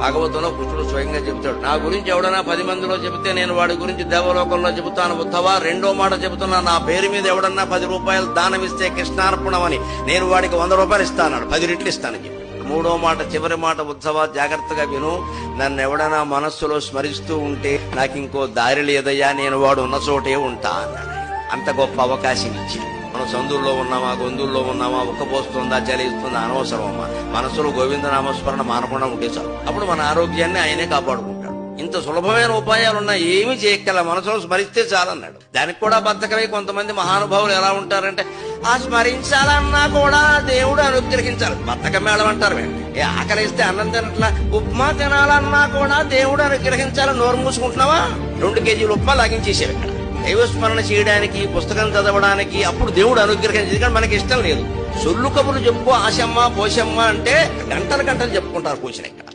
భాగవతంలో కృష్ణుడు స్వయంగా చెబుతాడు, నా గురించి ఎవడన్నా 10 మందిలో చెబితే నేను వాడి గురించి దేవలోకంలో చెబుతాను ఉద్ధవా. రెండో మాట చెబుతున్నా, నా పేరు మీద ఎవడన్నా 10 రూపాయలు దానం ఇస్తే కృష్ణార్పణమని నేను వాడికి 100 రూపాయలు ఇస్తాను, 10 రెట్లు ఇస్తానని చెప్పి. మూడో మాట, చివరి మాట, ఉద్ధవా జాగ్రత్తగా విను, నన్ను ఎవడన్నా మనస్సులో స్మరిస్తూ ఉంటే నాకు ఇంకో దారి లేదయ్యా, నేను వాడు ఉన్న చోటే ఉంటా అన్నాడు. అంత గొప్ప అవకాశం ఇచ్చి మనం సందుల్లో ఉన్నామా, గొంతుల్లో ఉన్నామా, ఉక్కపోస్తుందా, చలిస్తుందా అనవసరమమ్మా. మనసులో గోవింద నామస్మరణ మానకుండా ఉంటే చాలు. అప్పుడు మన ఆరోగ్యాన్ని ఆయనే కాపాడుకుంటాడు. ఇంత సులభమైన ఉపాయాలున్నా ఏమీ చేయక్కల, మనసులో స్మరిస్తే చాలన్నాడు. దానికి కూడా బద్ధకమై కొంతమంది మహానుభావులు ఎలా ఉంటారంటే, ఆ స్మరించాలన్నా కూడా దేవుడు అనుగ్రహించాలి. బద్ధకం మేళం అంటారు. ఆకలిస్తే అన్నం తినట్లా, ఉప్మా తినాలన్నా కూడా దేవుడు అనుగ్రహించాలి. నోరు మూసుకుంటున్నావా, 2 కేజీలు ఉప్మా లాగించేసేవి. ఇక్కడ దైవస్మరణ చేయడానికి, పుస్తకం చదవడానికి అప్పుడు దేవుడు అనుగ్రహించేది. కానీ మనకి ఇష్టం లేదు. సొల్లు కబుర్లు చెప్పుకో, ఆశమ్మ పోషమ్మ అంటే గంటలు గంటలు చెప్పుకుంటారు కూర్చుని. ఇక్కడ